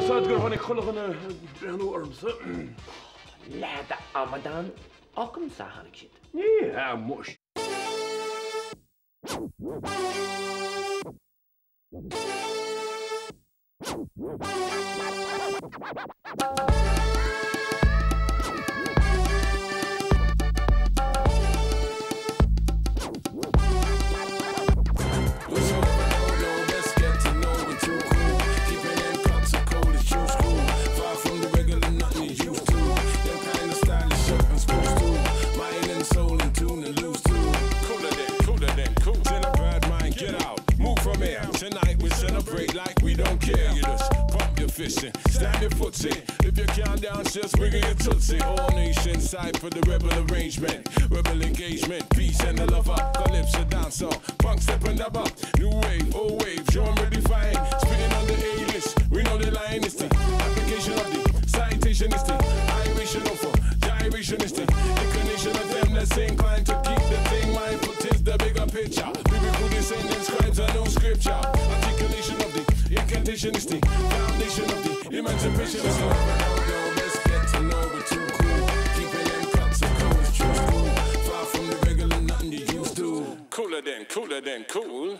Sadgur van ik gelukkig een armse. Laat de Amadan ook hem zeggen ik zit. Ja, mooi. Stamp your footsie. If you can't dance, just bring in your tootsie. All nations side for the rebel arrangement. Rebel engagement, peace and the lover. Calypso dancer, punk stepping up. New wave, old wave, genre defined. Spitting on the A-list, we know the line is the application of the citation is the iration offer, gyration is the inclination of them that's inclined to keep the thing mindful. Tis the bigger picture. Biblical descendants, scribes are no scripture. Articulation of the incantation is the foundation of the emancipation is the let's get to know we're too cool. Keeping them cuts and codes true school. Far from the regular, nothing you used to. Cooler than cool.